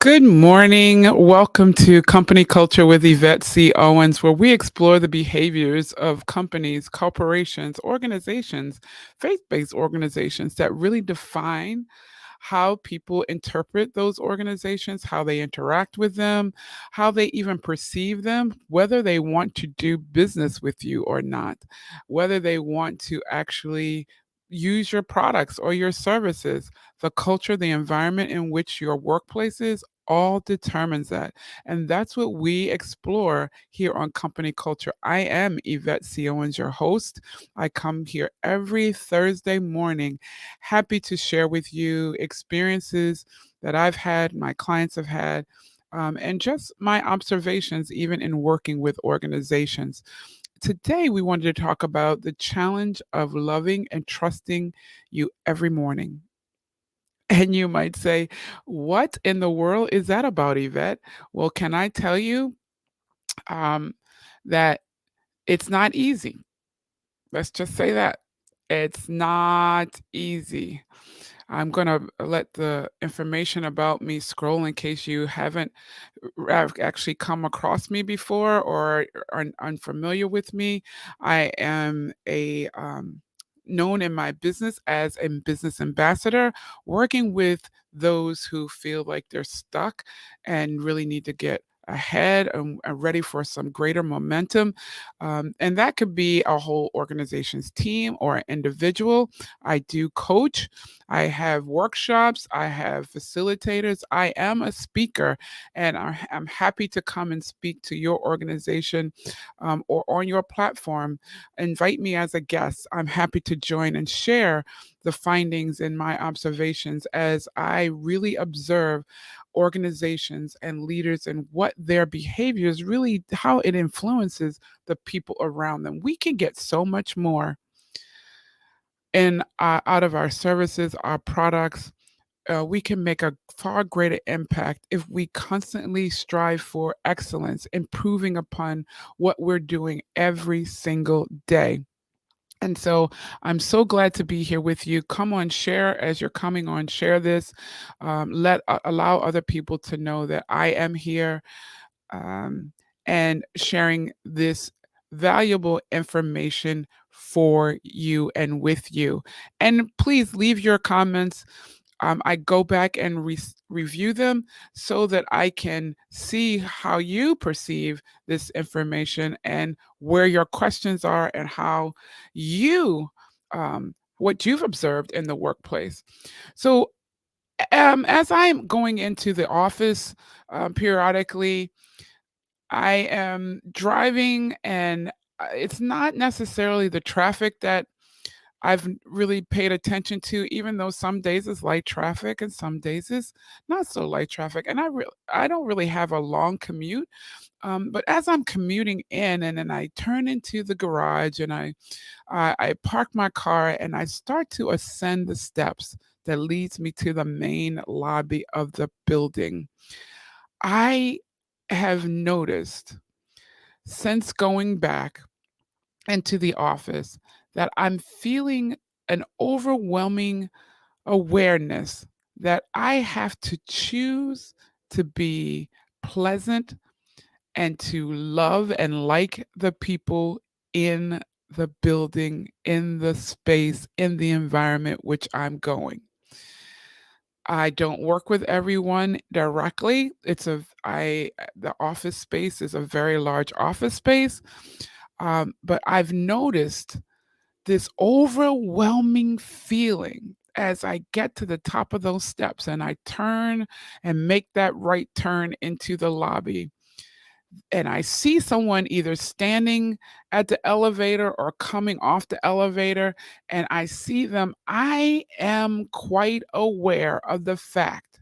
Good morning. Welcome to Company Culture with Yvette C. Owens, where we explore the behaviors of companies, corporations, organizations, faith based organizations that really define how people interpret those organizations, how they interact with them, how they even perceive them, whether they want to do business with you or not, whether they want to actually use your products or your services. The culture, the environment in which your workplace is, all determines that. And that's what we explore here on Company Culture. I am Yvette C. Owens, your host. I come here every Thursday morning, happy to share with you experiences that I've had, my clients have had, and just my observations, even in working with organizations. Today, we wanted to talk about the challenge of loving and trusting you every morning. And you might say, what in the world is that about, Yvette? Well, can I tell you um, that it's not easy? Let's just say that. It's not easy. I'm going to let the information about me scroll in case you haven't actually come across me before or are unfamiliar with me. I am a known in my business as a business ambassador, working with those who feel like they're stuck and really need to get ahead and ready for some greater momentum. And that could be a whole organization's team or an individual. I do coach. I have workshops. I have facilitators. I am a speaker, and I'm happy to come and speak to your organization or on your platform. Invite me as a guest. I'm happy to join and share the findings and my observations as I really observe organizations and leaders and what their behaviors really, how it influences the people around them. We can get so much more in out of our services, our products. We can make a far greater impact if we constantly strive for excellence, improving upon what we're doing every single day. And so I'm so glad to be here with you. Come on, share as you're coming on, share this. Allow other people to know that I am here um, and sharing this valuable information for you and with you. And please leave your comments. I go back and review them so that I can see how you perceive this information and where your questions are and how you, what you've observed in the workplace. So, as I'm going into the office periodically, I am driving, and it's not necessarily the traffic that I've really paid attention to, even though some days is light traffic and some days is not so light traffic. And I don't really have a long commute, but as I'm commuting in, and then I turn into the garage, and I park my car, and I start to ascend the steps that leads me to the main lobby of the building. I have noticed since going back into the office that I'm feeling an overwhelming awareness that I have to choose to be pleasant and to love and like the people in the building, in the space, in the environment which I'm going. I don't work with everyone directly. The office space is a very large office space, but I've noticed this overwhelming feeling as I get to the top of those steps and I turn and make that right turn into the lobby. And I see someone either standing at the elevator or coming off the elevator, and I see them. I am quite aware of the fact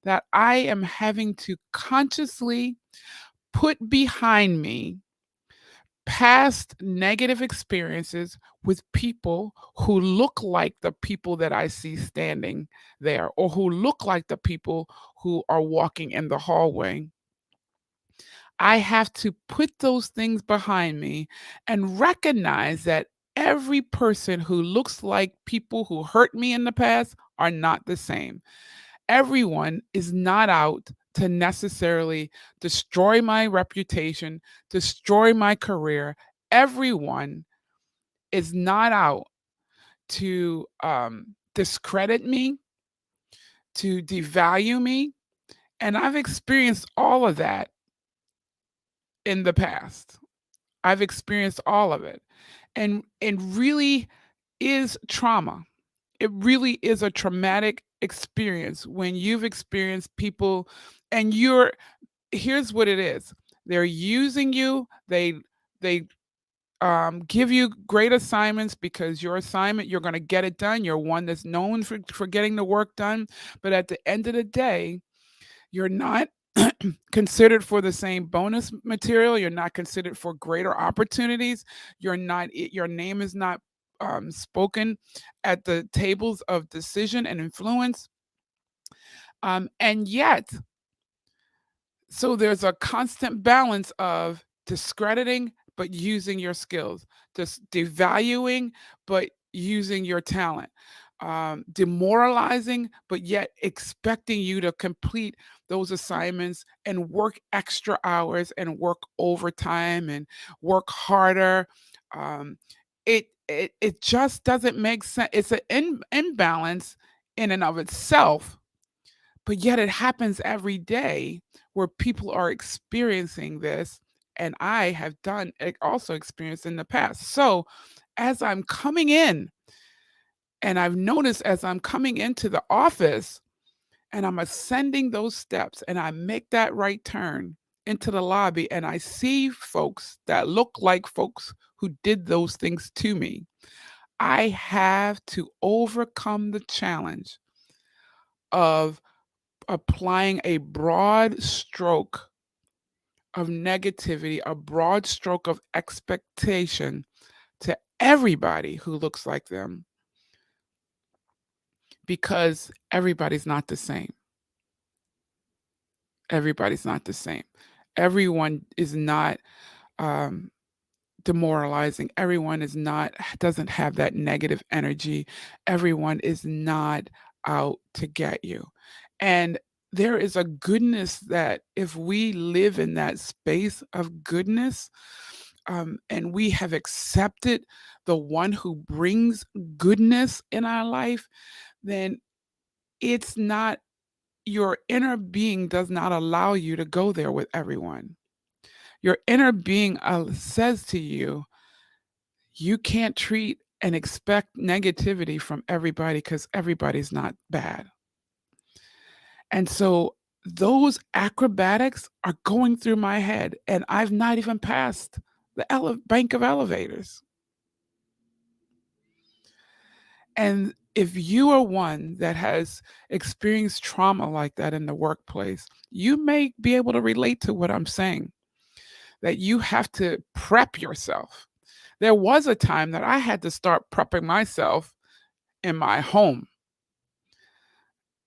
that I am having to consciously put behind me past negative experiences with people who look like the people that I see standing there or who look like the people who are walking in the hallway. I have to put those things behind me and recognize that every person who looks like people who hurt me in the past are not the same. Everyone is not out to necessarily destroy my reputation, destroy my career. Everyone is not out to discredit me, to devalue me. And I've experienced all of that in the past. I've experienced all of it. And really is trauma. It really is a traumatic experience when you've experienced people and you're here's what it is. They're using you. They give you great assignments because your assignment, you're going to get it done. You're one that's known for getting the work done. But at the end of the day, you're not considered for the same bonus material. You're not considered for greater opportunities. Your name is not spoken at the tables of decision and influence. And yet, so there's a constant balance of discrediting, but using your skills, just devaluing, but using your talent, demoralizing, but yet expecting you to complete those assignments and work extra hours and work overtime and work harder. Um, it just doesn't make sense. It's an imbalance in and of itself, but yet it happens every day where people are experiencing this, and I have also experienced in the past. So, as I'm coming in, and I've noticed as I'm coming into the office and I'm ascending those steps and I make that right turn into the lobby and I see folks that look like folks who did those things to me, I have to overcome the challenge of applying a broad stroke of negativity, a broad stroke of expectation to everybody who looks like them because everybody's not the same. Everybody's not the same. Everyone is not um, demoralizing. Everyone is not doesn't have that negative energy. Everyone is not out to get you. And there is a goodness that if we live in that space of goodness, and we have accepted the one who brings goodness in our life, then it's not your inner being does not allow you to go there with everyone. Your inner being says to you, you can't treat and expect negativity from everybody because everybody's not bad. And so those acrobatics are going through my head, and I've not even passed the bank of elevators. And if you are one that has experienced trauma like that in the workplace, you may be able to relate to what I'm saying, that you have to prep yourself. There was a time that I had to start prepping myself in my home,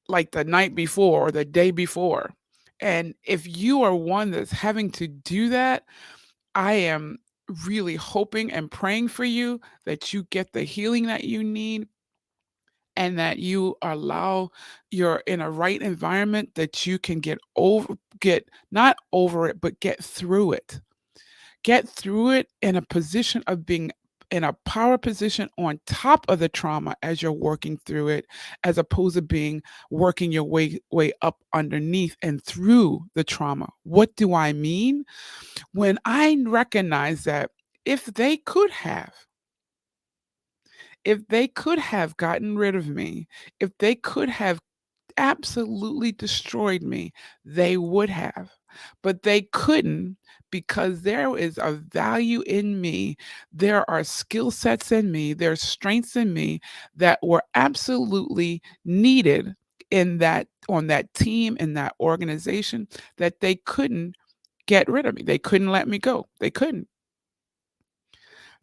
like the night before or the day before. And if you are one that's having to do that, I am really hoping and praying for you that you get the healing that you need and that you allow you're in a right environment that you can get not over it, but get through it. Get through it in a position of being in a power position on top of the trauma as you're working through it, as opposed to being working your way up underneath and through the trauma. What do I mean? When I recognize that if they could have if they could have gotten rid of me, if they could have absolutely destroyed me, they would have. But they couldn't because there is a value in me. There are skill sets in me, there's strengths in me that were absolutely needed in that on that team, in that organization, that they couldn't get rid of me. They couldn't let me go. They couldn't.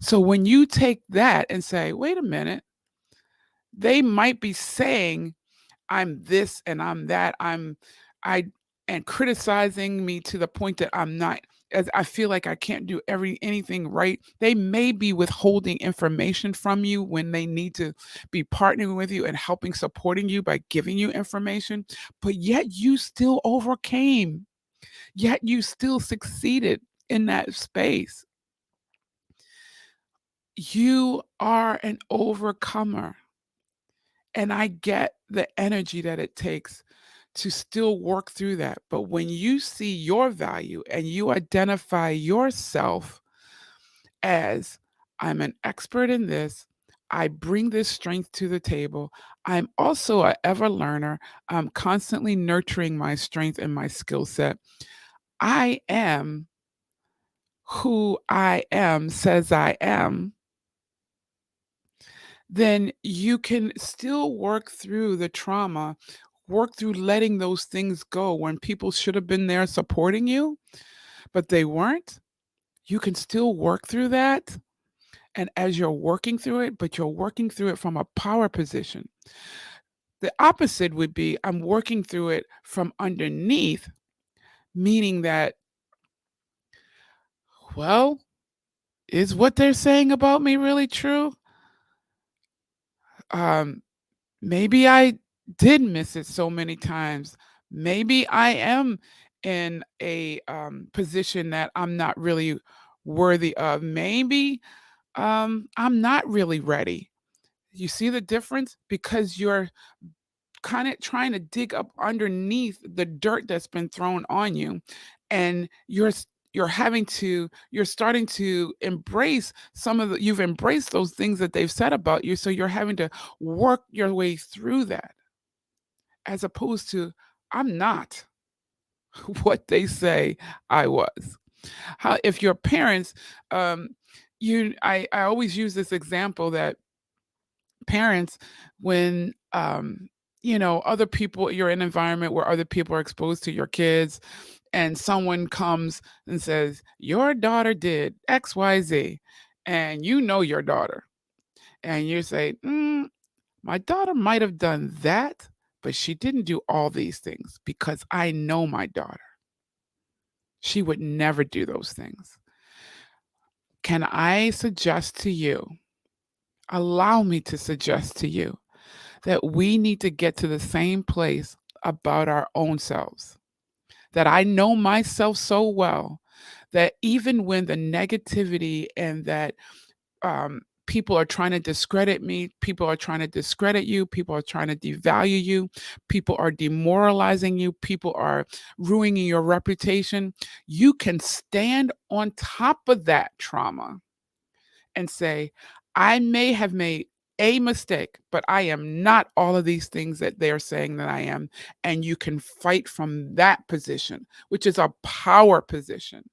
So when you take that and say, wait a minute, they might be saying I'm this and I'm that. I and criticizing me to the point that I'm not. as I feel like I can't do anything right. They may be withholding information from you when they need to be partnering with you and helping supporting you by giving you information, but yet you still overcame. Yet you still succeeded in that space. You are an overcomer. And I get the energy that it takes to still work through that. But when you see your value and you identify yourself as, I'm an expert in this, I bring this strength to the table. I'm also a ever learner. I'm constantly nurturing my strength and my skill set. I am who I am says I am. Then you can still work through the trauma, work through letting those things go when people should have been there supporting you, but they weren't. You can still work through that. And as you're working through it, but you're working through it from a power position. The opposite would be I'm working through it from underneath, meaning that, well, is what they're saying about me really true? Um, Maybe I did miss it so many times. Maybe I am in a position that I'm not really worthy of. Maybe I'm not really ready. You see the difference? Because you're kind of trying to dig up underneath the dirt that's been thrown on you, and you're having to you're starting to embrace some of the you've embraced those things that they've said about you, so you're having to work your way through that, as opposed to, I'm not what they say I was. How if your parents, I always use this example that parents, when other people, you're in an environment where other people are exposed to your kids, and someone comes and says, your daughter did XYZ, and you know your daughter, and you say, my daughter might have done that, but she didn't do all these things because I know my daughter. She would never do those things. Can I suggest to you, allow me to suggest to you, that we need to get to the same place about our own selves? That I know myself so well that even when the negativity and that people are trying to discredit me, people are trying to discredit you, people are trying to devalue you, people are demoralizing you, people are ruining your reputation, you can stand on top of that trauma and say, I may have made a mistake, but I am not all of these things that they're saying that I am. And you can fight from that position, which is a power position,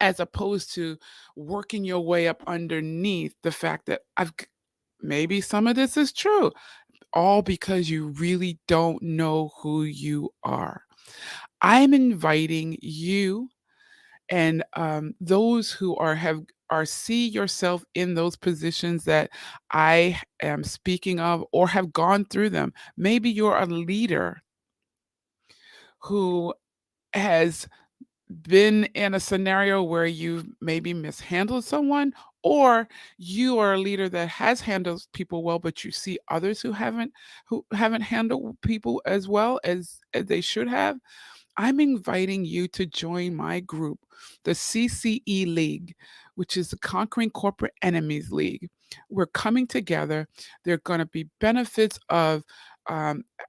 as opposed to working your way up underneath the fact that maybe some of this is true, all because you really don't know who you are. I'm inviting you and those who are see yourself in those positions that I am speaking of or have gone through them. Maybe you're a leader who has been in a scenario where you've maybe mishandled someone, or you are a leader that has handled people well, but you see others who haven't handled people as well as they should have. I'm inviting you to join my group, the CCE League, which is the Conquering Corporate Enemies League. We're coming together. There are going to be benefits of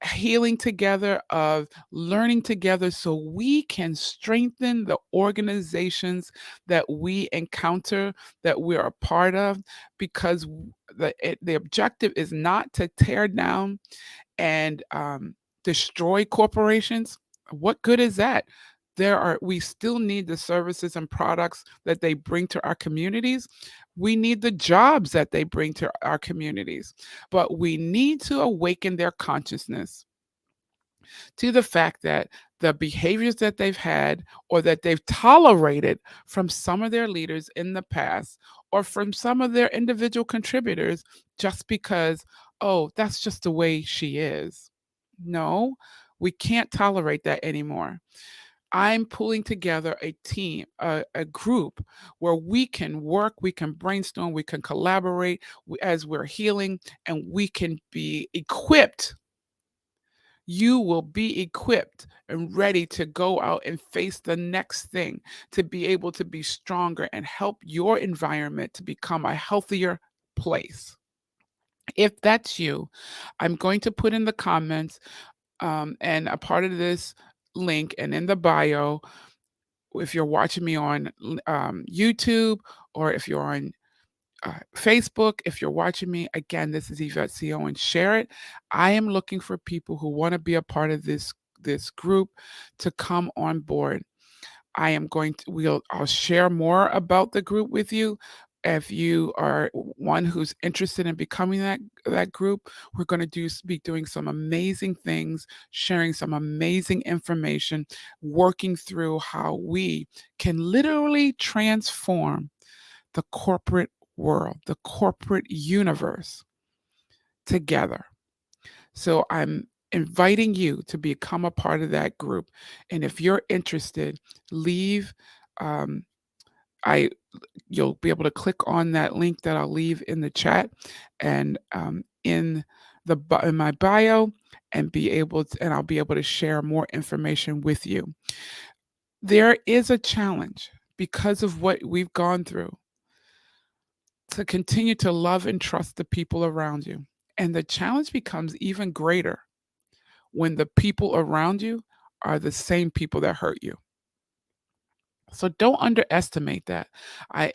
healing together, of learning together, so we can strengthen the organizations that we encounter, that we're a part of, because the objective is not to tear down and destroy corporations. What good is that? We still need the services and products that they bring to our communities. We need the jobs that they bring to our communities, but we need to awaken their consciousness to the fact that the behaviors that they've had or that they've tolerated from some of their leaders in the past or from some of their individual contributors, just because, oh, that's just the way she is. No, we can't tolerate that anymore. I'm pulling together a team, a group where we can work, we can brainstorm, we can collaborate as we're healing, and we can be equipped. You will be equipped and ready to go out and face the next thing, to be able to be stronger and help your environment to become a healthier place. If that's you, I'm going to put in the comments and a part of this link and in the bio, if you're watching me on YouTube or if you're on Facebook, if you're watching me, again, this is Yvette CO and share it. I am looking for people who want to be a part of this group to come on board. I am going to I'll share more about the group with you. If you are one who's interested in becoming that group, we're going to be doing some amazing things, sharing some amazing information, working through how we can literally transform the corporate world, the corporate universe together. So I'm inviting you to become a part of that group. And if you're interested, leave. Um, I You'll be able to click on that link that I'll leave in the chat and in my bio, and I'll be able to share more information with you. There is a challenge because of what we've gone through to continue to love and trust the people around you. And the challenge becomes even greater when the people around you are the same people that hurt you. So don't underestimate that.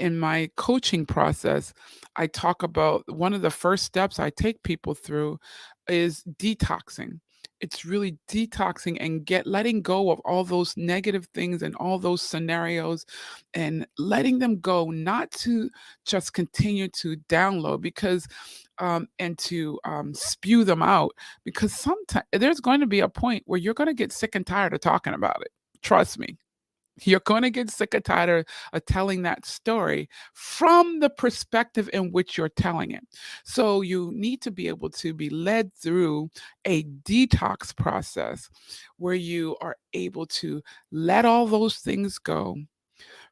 In my coaching process, I talk about one of the first steps I take people through is detoxing. It's really detoxing and letting go of all those negative things and all those scenarios and letting them go, not to just continue to download because and to spew them out, because sometimes there's going to be a point where you're going to get sick and tired of talking about it. Trust me, you're going to get sick and tired of telling that story from the perspective in which you're telling it. So you need to be able to be led through a detox process where you are able to let all those things go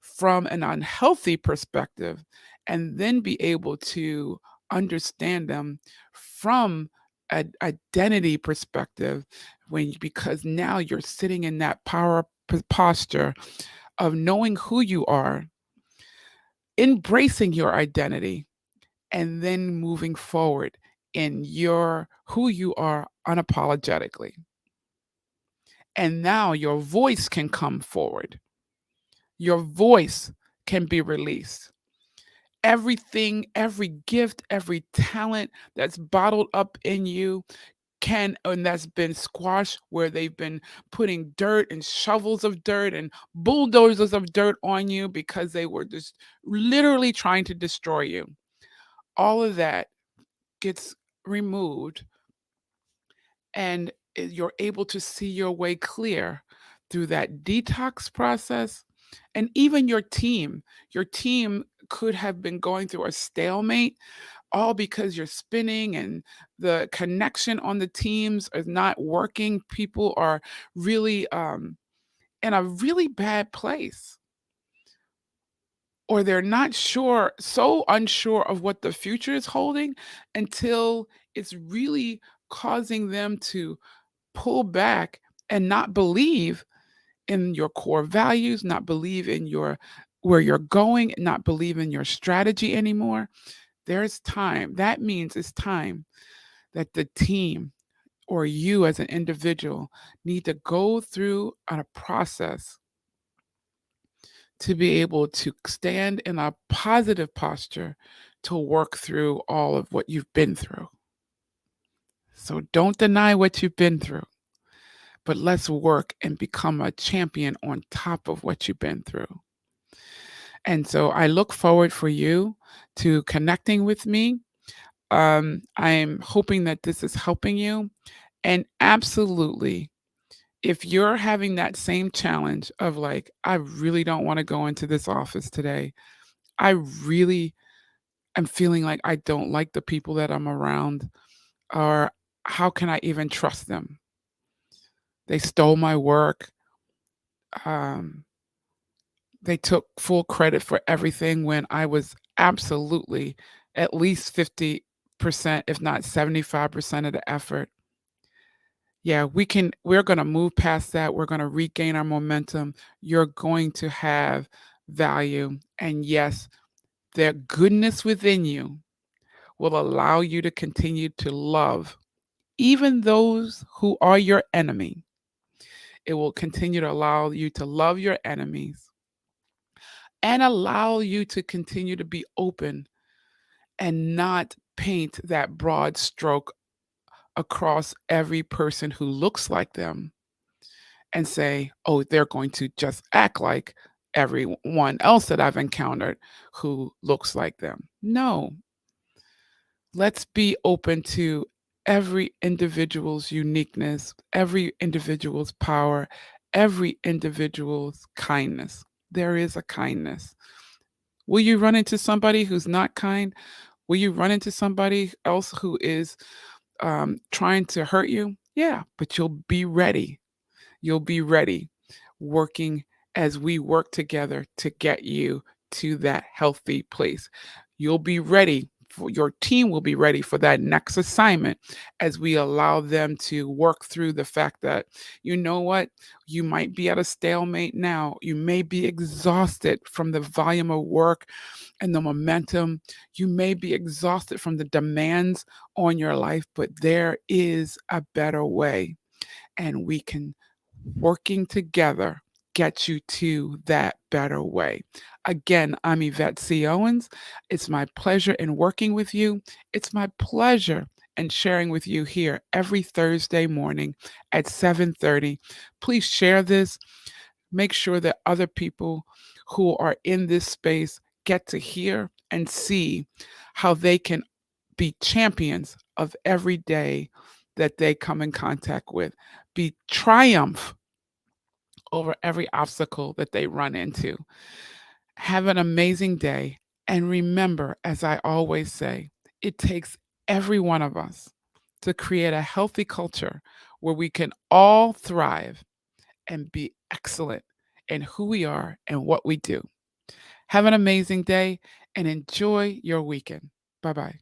from an unhealthy perspective and then be able to understand them from an identity perspective, because now you're sitting in that power posture of knowing who you are, embracing your identity, and then moving forward in your who you are unapologetically. And now your voice can come forward. Your voice can be released. Everything, every gift, every talent that's bottled up in you and that's been squashed, where they've been putting dirt and shovels of dirt and bulldozers of dirt on you because they were just literally trying to destroy you. All of that gets removed, and you're able to see your way clear through that detox process. And even your team could have been going through a stalemate, all because you're spinning and the connection on the teams is not working. People are really in a really bad place, or they're not sure, so unsure of what the future is holding, until it's really causing them to pull back and not believe in your core values, not believe in your where you're going, not believe in your strategy anymore. There's time. That means it's time that the team or you as an individual need to go through a process to be able to stand in a positive posture to work through all of what you've been through. So don't deny what you've been through, but let's work and become a champion on top of what you've been through. And so I look forward for you to connecting with me. I'm hoping that this is helping you. And absolutely, if you're having that same challenge of like, I really don't want to go into this office today, I really am feeling like I don't like the people that I'm around, or how can I even trust them? They stole my work. Um, they took full credit for everything when I was absolutely at least 50%, if not 75% of the effort. Yeah, we're going to move past that. We're going to regain our momentum. You're going to have value. And yes, their goodness within you will allow you to continue to love even those who are your enemy. It will continue to allow you to love your enemies and allow you to continue to be open and not paint that broad stroke across every person who looks like them and say, oh, they're going to just act like everyone else that I've encountered who looks like them. No, let's be open to every individual's uniqueness, every individual's power, every individual's kindness. There is a kindness. Will you run into somebody who's not kind? Will you run into somebody else who is trying to hurt you? Yeah, but you'll be ready. You'll be ready working as we work together to get you to that healthy place. You'll be ready for your team will be ready for that next assignment as we allow them to work through the fact that, you know what, you might be at a stalemate now. You may be exhausted from the volume of work and the momentum. You may be exhausted from the demands on your life, but there is a better way. And we can working together get you to that better way. Again, I'm Yvette C. Owens. It's my pleasure in working with you. It's my pleasure in sharing with you here every Thursday morning at 7:30. Please share this. Make sure that other people who are in this space get to hear and see how they can be champions of every day that they come in contact with. Be triumph over every obstacle that they run into. Have an amazing day. And remember, as I always say, it takes every one of us to create a healthy culture where we can all thrive and be excellent in who we are and what we do. Have an amazing day and enjoy your weekend. Bye bye.